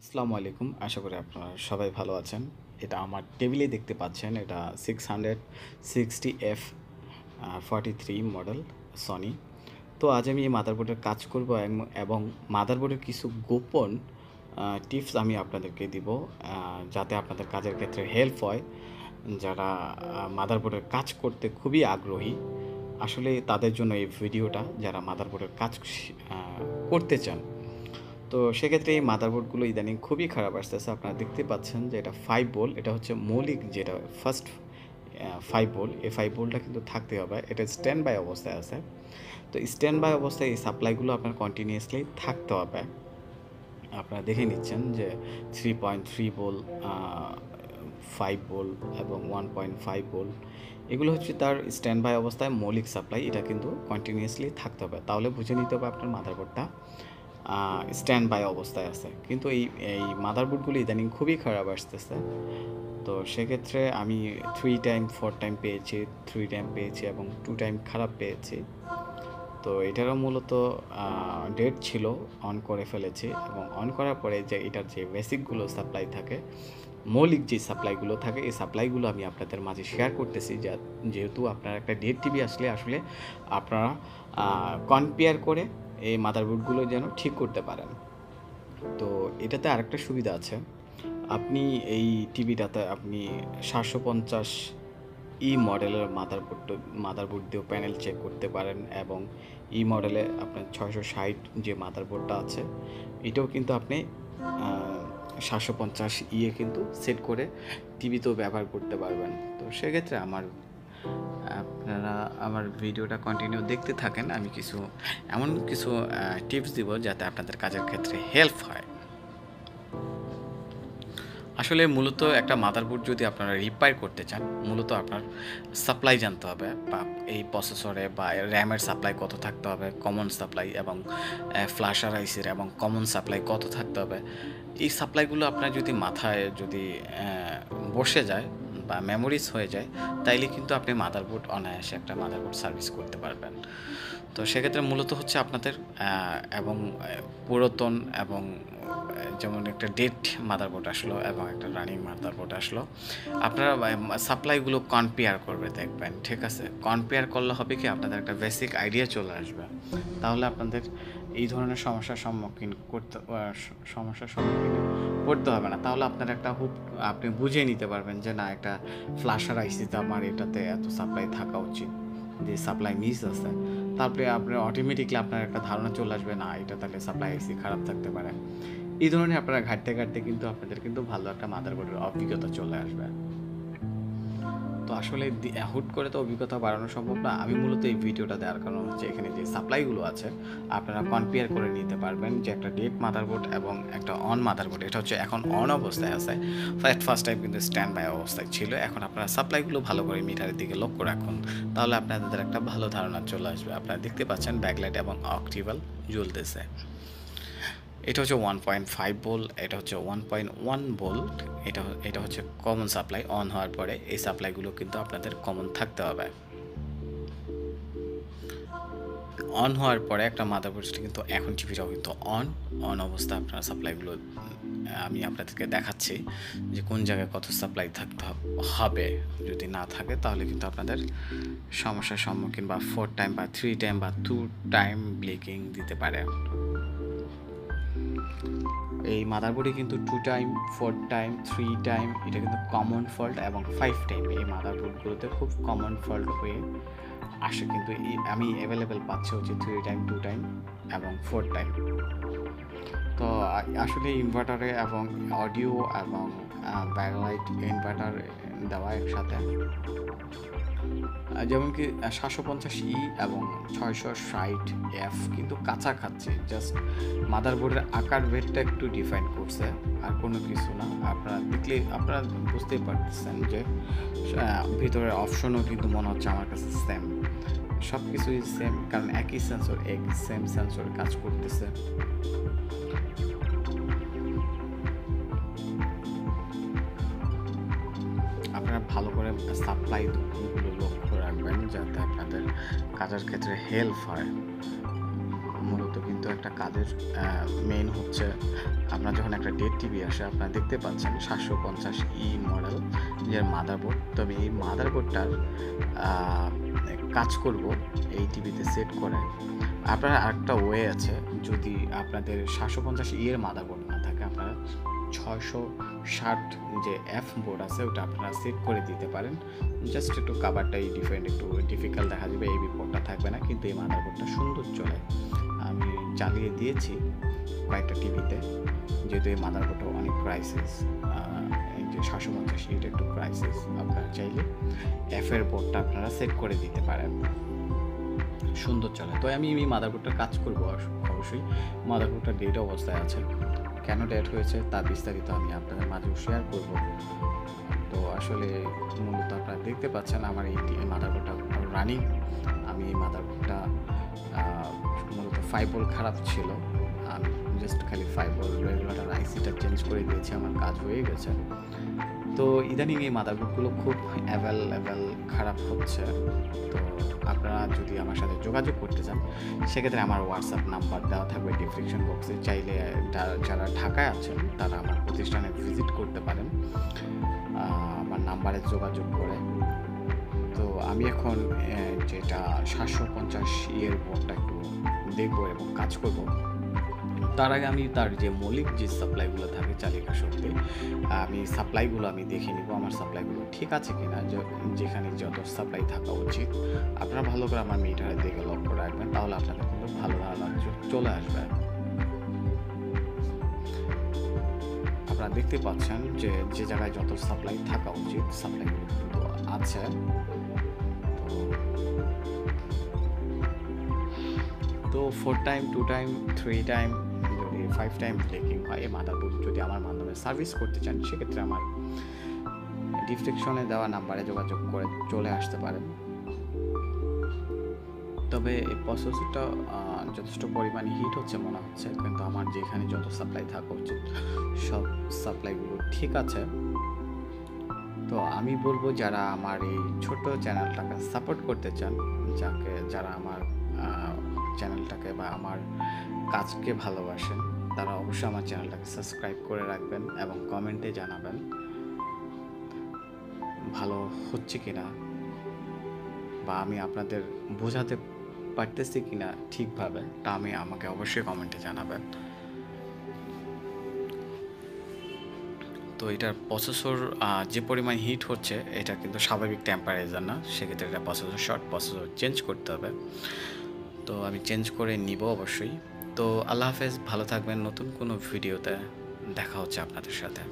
আসসালামু আলাইকুম। আশা করি আপনারা সবাই ভালো আছেন। এটা আমার টেবিলেই দেখতে পাচ্ছেন। এটা 660F 43 মডেল সনি। তো আজ আমি এই মাদারবোর্ডের কাজ করব এবং মাদারবোর্ডের কিছু গোপন টিপস আমি আপনাদেরকে দিব, যাতে আপনাদের কাজের ক্ষেত্রে হেল্প হয়। যারা মাদারবোর্ডের কাজ করতে খুবই আগ্রহী, আসলে তাদের জন্য এই ভিডিওটা, যারা মাদারবোর্ডের কাজ করতে চান। তো সেক্ষেত্রে এই মাদারবোর্ডগুলো ইদানিং খুবই খারাপ আসতেছে। আপনারা দেখতে পাচ্ছেন যে এটা 5 ভোল্ট, এটা হচ্ছে মৌলিক, যেটা ফার্স্ট 5 ভোল্ট। এই 5 ভোল্টটা কিন্তু থাকতে হবে। এটা স্ট্যান্ড বাই অবস্থায় আছে। তো স্ট্যান্ড বাই অবস্থায় এই সাপ্লাইগুলো আপনার কন্টিনিউয়াসলি থাকতে হবে। আপনারা দেখে নিচ্ছেন যে 3.3 ভোল্ট, 5 ভোল্ট এবং 1.5 ভোল্ট, এগুলো হচ্ছে তার স্ট্যান্ড বাই অবস্থায় মৌলিক সাপ্লাই। এটা কিন্তু কন্টিনিউয়াসলি থাকতে হবে, তাহলে বুঝে নিতে হবে আপনার মাদারবোর্ডটা স্ট্যান্ড বাই অবস্থায় আছে। কিন্তু এই মাদারবোর্ডগুলো ইদানিং খুবই খারাপ আসতেছে। তো সেক্ষেত্রে আমি 3 টাইম 4 টাইম পেয়েছি, 3 টাইম পেয়েছি এবং 2 টাইম খারাপ পেয়েছি। তো এটারও মূলত ডেট ছিল, অন করে ফেলেছি এবং অন করার পরে যে এটার যে বেসিকগুলো সাপ্লাই থাকে, মৌলিক যে সাপ্লাইগুলো থাকে, এই সাপ্লাইগুলো আমি আপনাদের মাঝে শেয়ার করতেছি। যেহেতু আপনার একটা ডেট টিভি আসলে আপনারা কম্পেয়ার করে এই মাদারবোর্ডগুলো যেন ঠিক করতে পারেন। তো এটাতে আরেকটা সুবিধা আছে, আপনি এই টিভিটাতে আপনি 750 মডেলের মাদারবোর্ড দিয়েও প্যানেল চেক করতে পারেন, এবং মডেলে আপনার 660 যে মাদারবোর্ডটা আছে, এটাও কিন্তু আপনি 750 কিন্তু সেট করে টিভিতেও ব্যবহার করতে পারবেন। তো সেক্ষেত্রে আপনারা আমার ভিডিওটা কন্টিনিউ দেখতে থাকেন। আমি এমন কিছু টিপস দিব যাতে আপনাদের কাজের ক্ষেত্রে হেল্প হয়। আসলে মূলত একটা মাদারবোর্ড যদি আপনারা রিপেয়ার করতে চান, মূলত আপনার সাপ্লাই জানতে হবে, বা এই প্রসেসরে বা র্যামের সাপ্লাই কত থাকতে হবে, কমন সাপ্লাই এবং ফ্ল্যাশার আইসির এবং কমন সাপ্লাই কত থাকতে হবে। এই সাপ্লাইগুলো আপনার যদি মাথায় বসে যায় বা মেমোরিজ হয়ে যায়, তাইলে কিন্তু আপনি মাদারবোর্ড অনায়াসে একটা মাদারবোর্ড সার্ভিস করতে পারবেন। তো সেক্ষেত্রে মূলত হচ্ছে আপনাদের এবং পুরাতন এবং যেমন একটা ডেট মাদারবোর্ড আসলো এবং একটা রানিং মাদারবোর্ড আসলো, আপনারা সাপ্লাইগুলো কম্পেয়ার করবে দেখবেন, ঠিক আছে? কম্পেয়ার করলে হবে কি, আপনাদের একটা বেসিক আইডিয়া চলে আসবে। তাহলে আপনাদের এই ধরনের সমস্যার সম্মুখীন করতে হবে না। তাহলে আপনার আপনি বুঝে নিতে পারবেন যে না, একটা ফ্ল্যাশার আইসিতে আমার এটাতে এত সাপ্লাই থাকা উচিত, যে সাপ্লাই মিস আছে। তারপরে আপনার অটোমেটিকলি আপনার একটা ধারণা চলে আসবে, না এটা তাহলে সাপ্লাই আইসি খারাপ থাকতে পারে। এই ধরনের আপনারা ঘাটতে কিন্তু আপনাদের কিন্তু ভালো একটা মাদারবোর্ডের অভিজ্ঞতা চলে আসবে। তো আসলে হুট করে তো অভিজ্ঞতা বাড়ানো সম্ভব না। আমি মূলত এই ভিডিওটা দেওয়ার কারণ হচ্ছে, এখানে যে সাপ্লাইগুলো আছে আপনারা কম্পেয়ার করে নিতে পারবেন, যে একটা ডেট মাদারবোর্ড এবং একটা অন মাদারবোর্ড। এটা হচ্ছে এখন অন অবস্থায় আছে, ফার্স্ট টাইম কিন্তু স্ট্যান্ড বাই অবস্থায় ছিল। এখন আপনারা সাপ্লাইগুলো ভালো করে মিটারের দিকে লক্ষ্য রাখুন, তাহলে আপনাদের একটা ভালো ধারণা চলে আসবে। আপনারা দেখতে পাচ্ছেন ব্যাকলাইট এবং অক্টিভাল জ্বলতেছে। এটা হচ্ছে 1.5 ভোল্ট, এটা হচ্ছে 1.1 ভোল্ট। এটা হচ্ছে কমন সাপ্লাই। অন হওয়ার পরে এই সাপ্লাইগুলো কিন্তু আপনাদের কমন থাকতে হবে। অন হওয়ার পরে একটা মাদারবোর্ড কিন্তু, এখন টিভিটাও কিন্তু অন অবস্থা। আপনারা সাপ্লাইগুলো আমি আপনাদেরকে দেখাচ্ছি যে কোন জায়গায় কত সাপ্লাই থাকতে হবে। যদি না থাকে তাহলে কিন্তু আপনাদের সমস্যার সম্মুখীন, বা 4 টাইম বা 3 টাইম বা 2 টাইম ব্লিকিং দিতে পারে। এই মাদারবোর্ডে কিন্তু 2 টাইম, 4 টাইম, 3 টাইম, এটা কিন্তু কমন ফল্ট, এবং 5 টাইম এই মাদারবোর্ডগুলোতে খুব কমন ফল্ট হয়ে আসে। কিন্তু আমি অ্যাভেলেবেল পাচ্ছি হচ্ছে 3 টাইম, 2 টাইম এবং 4 টাইম। তো আসলে ইনভার্টারে এবং অডিও এবং ব্যাকলাইট ইনভার্টার দেওয়া একসাথে, যেমন কি 750 এবং 660F কিন্তু কাছাকাছি, জাস্ট মাদারবোর্ডের আকার ভেদটা একটু ডিফাইন করছে, আর কোনো কিছু না। আপনারা দেখলে আপনারা বুঝতেই পারতেছেন যে ভিতরের অপশনও কিন্তু মনে হচ্ছে আমার কাছে সেম, সব কিছুই সেম, কারণ একই সেন্সর, সেম সেন্সর কাজ করতেছে। আপনারা ভালো করে সাপ্লাইগুলো লক্ষ্য রাখবেন, যাতে আপনাদের কাজের ক্ষেত্রে হেল্প হয়। মূলত কিন্তু কিন্তু একটা কাজের মেইন হচ্ছে আপনার যখন একটা ডেড টিভি আসে আপনারা দেখতে পাচ্ছেন 750E মডেল যে মাদারবোর্ড। তবে এই মাদারবোর্ডটার কাজ করব এই টিভিতে সেট করে। আপনার আরেকটা ওয়ে আছে, যদি আপনাদের 750E এর মাদারবোর্ড না থাকে আপনারা 660 যে এফ বোর্ড আছে ওটা আপনারা সেট করে দিতে পারেন। জাস্ট একটু কাভারটাই একটু ডিফিকাল্ট দেখা যাবে, এই বোর্ডটা থাকবে না, কিন্তু এই মাদারবোর্ডটা সুন্দর চলে। আমি চালিয়ে দিয়েছি কয়েকটা টিভিতে, যেহেতু এই মাদারবোর্ডটা অনেক প্রাইসেস, এই যে 750 এটা একটু প্রাইসেস। আপনারা চাইলে এফের বোর্ডটা আপনারা সেট করে দিতে পারেন, সুন্দর চলে। তো আমি এই মাদারবোর্ডটা কাজ করব অবশ্যই। মাদারবোর্ডটা ডেড অবস্থায় আছে, কেন ডেড হয়েছে তার বিস্তারিত আমি আপনাদের মাঝেও শেয়ার করব। তো আসলে মূলত আপনারা দেখতে পাচ্ছেন আমার এই মাদারবোর্ডটা রানিং। আমি এই মাদারবোর্ডটা মূলত 5 ভোল্ট খারাপ ছিল, আমি জাস্ট খালি 5 ভোল্ট রেগুলেটর আইসিটা চেঞ্জ করে দিয়েছি, আমার কাজ হয়ে গেছে। তো ইদানিং এই মাদারবোর্ডগুলো খুব অ্যাভেলেবেল খারাপ হচ্ছে। তো আপনারা যদি আমার সাথে যোগাযোগ করতে চান সেক্ষেত্রে আমার হোয়াটসঅ্যাপ নাম্বার দেওয়া থাকবে ডিসক্রিপশন বক্সে। চাইলে যারা ঢাকায় আছেন তারা আমার প্রতিষ্ঠানে ভিজিট করতে পারেন আমার নাম্বারে যোগাযোগ করে। তো আমি এখন যেটা 750 এর বোর্ডটা একটু দেখব এবং কাজ করব। তার আগে আমি তার যে মৌলিক যে সাপ্লাইগুলো থাকে চালিকা শক্তি, আমি সাপ্লাইগুলো আমি দেখে নিব আমার সাপ্লাইগুলো ঠিক আছে কিনা, যেখানে যত সাপ্লাই থাকা উচিত। আপনারা ভালো করে আমার মিটারের দিকে লক্ষ্য রাখবেন, তাহলে আপনাদের কিন্তু ভালো ধারণা চলে আসবে। আপনারা দেখতে পাচ্ছেন যে যে জায়গায় যত সাপ্লাই থাকা উচিত সাপ্লাইগুলো কিন্তু আছে। তো 4 টাইম 2 টাইম 3 টাইম যদি 5 টাইম ব্রেকিং হয় এই মাদারবোর্ড যদি আমার মাধ্যমে সার্ভিস করতে চান সেক্ষেত্রে আমার ডিসক্রিপশনে দেওয়া নাম্বারে যোগাযোগ করে চলে আসতে পারেন। তবে এই প্রসেসরটা যথেষ্ট পরিমাণে হিট হচ্ছে মনে হচ্ছে, কিন্তু আমার যেখানে যত সাপ্লাই থাকা উচিত সব সাপ্লাইগুলো ঠিক আছে। তো আমি বলবো যারা আমার এই ছোট চ্যানেলটাকে সাপোর্ট করতে চান, যারা আমার চ্যানেলটাকে বা আমার কাজকে ভালোবাসেন, তারা অবশ্যই আমার চ্যানেলটাকে সাবস্ক্রাইব করে রাখবেন এবং কমেন্টে জানাবেন ভালো হচ্ছে কিনা, বা আমি আপনাদের বোঝাতে পারতেছি কিনা ঠিকভাবে, তা আমাকে অবশ্যই কমেন্টে জানাবেন। তো এটার প্রসেসর যে পরিমাণ হিট হচ্ছে এটা কিন্তু স্বাভাবিক টেম্পারেচার না, সেক্ষেত্রে এটা প্রসেসর চেঞ্জ করতে হবে। তো আমি চেঞ্জ করে নিব অবশ্যই। তো আল্লাহ হাফেজ, ভালো থাকবেন। নতুন কোনো ভিডিওতে দেখা হচ্ছে আপনাদের সাথে।